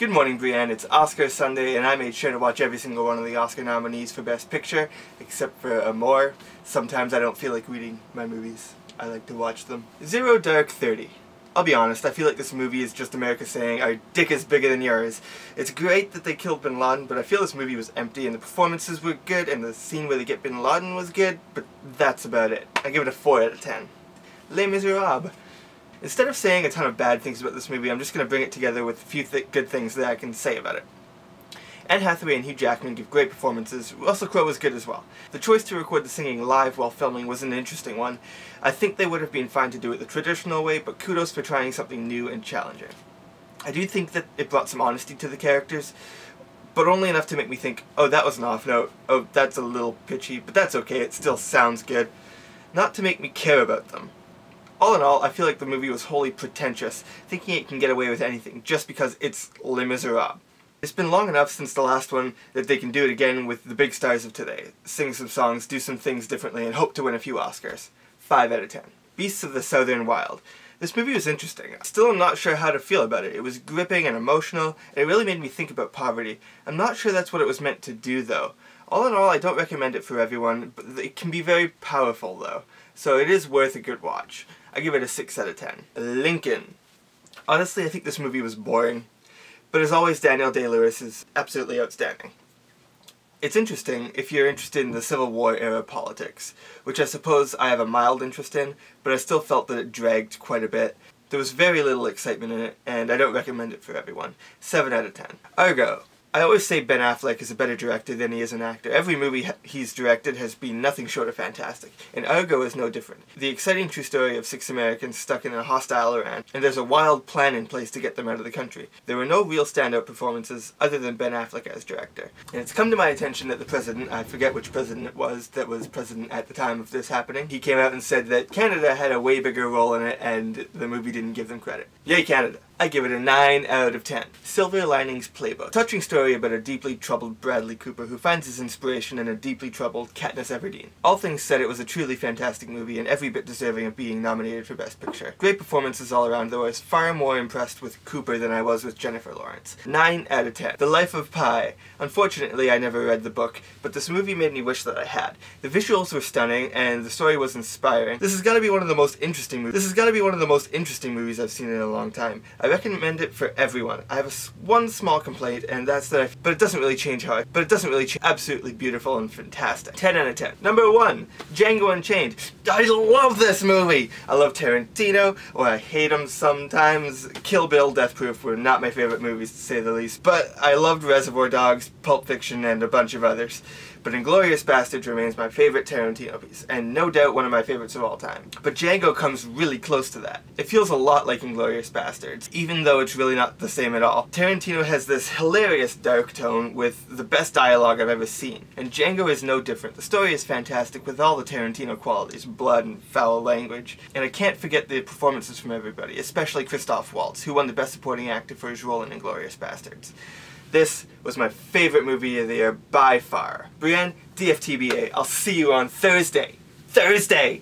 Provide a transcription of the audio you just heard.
Good morning, Brienne. It's Oscar Sunday, and I made sure to watch every single one of the Oscar nominees for Best Picture, except for Amor. Sometimes I don't feel like reading my movies. I like to watch them. Zero Dark 30. I'll be honest, I feel like this movie is just America saying, our dick is bigger than yours. It's great that they killed Bin Laden, but I feel this movie was empty, and the performances were good, and the scene where they get Bin Laden was good, but that's about it. I give it a 4 out of 10. Les Miserables. Instead of saying a ton of bad things about this movie, I'm just going to bring it together with a few good things that I can say about it. Anne Hathaway and Hugh Jackman give great performances. Russell Crowe was good as well. The choice to record the singing live while filming was an interesting one. I think they would have been fine to do it the traditional way, but kudos for trying something new and challenging. I do think that it brought some honesty to the characters, but only enough to make me think, oh, that was an off note, oh, that's a little pitchy, but that's okay, it still sounds good. Not to make me care about them. All in all, I feel like the movie was wholly pretentious, thinking it can get away with anything just because it's Les Miserables. It's been long enough since the last one that they can do it again with the big stars of today. Sing some songs, do some things differently, and hope to win a few Oscars. 5 out of 10. Beasts of the Southern Wild. This movie was interesting. Still I'm not sure how to feel about it. It was gripping and emotional, and it really made me think about poverty. I'm not sure that's what it was meant to do though. All in all, I don't recommend it for everyone, but it can be very powerful though. So it is worth a good watch. I give it a 6 out of 10. Lincoln. Honestly, I think this movie was boring. But as always, Daniel Day-Lewis is absolutely outstanding. It's interesting if you're interested in the Civil War era politics, which I suppose I have a mild interest in, but I still felt that it dragged quite a bit. There was very little excitement in it, and I don't recommend it for everyone. 7 out of 10. Argo. I always say Ben Affleck is a better director than he is an actor. Every movie he's directed has been nothing short of fantastic, and Argo is no different. The exciting true story of 6 Americans stuck in a hostile Iran, and there's a wild plan in place to get them out of the country. There were no real standout performances other than Ben Affleck as director. And it's come to my attention that the president, I forget which president it was that was president at the time of this happening, he came out and said that Canada had a way bigger role in it and the movie didn't give them credit. Yay, Canada! I give it a 9 out of 10. Silver Linings Playbook. Touching story about a deeply troubled Bradley Cooper who finds his inspiration in a deeply troubled Katniss Everdeen. All things said, it was a truly fantastic movie and every bit deserving of being nominated for Best Picture. Great performances all around, though I was far more impressed with Cooper than I was with Jennifer Lawrence. 9 out of 10. The Life of Pi. Unfortunately, I never read the book, but this movie made me wish that I had. The visuals were stunning and the story was inspiring. This has got to be one of the most interesting movies. I've seen in a long time. I recommend it for everyone. I have one small complaint, and that's that but it doesn't really change how absolutely beautiful and fantastic. 10 out of 10. Number 1, Django Unchained. I love this movie! I love Tarantino, or I hate him sometimes. Kill Bill, Death Proof were not my favorite movies to say the least, but I loved Reservoir Dogs, Pulp Fiction, and a bunch of others. But Inglourious Basterds remains my favorite Tarantino piece, and no doubt one of my favorites of all time. But Django comes really close to that. It feels a lot like Inglourious Basterds, even though it's really not the same at all. Tarantino has this hilarious dark tone with the best dialogue I've ever seen, and Django is no different. The story is fantastic with all the Tarantino qualities, blood and foul language, and I can't forget the performances from everybody, especially Christoph Waltz, who won the Best Supporting Actor for his role in Inglourious Basterds. This was my favorite movie of the year by far. Brienne, DFTBA. I'll see you on Thursday. Thursday!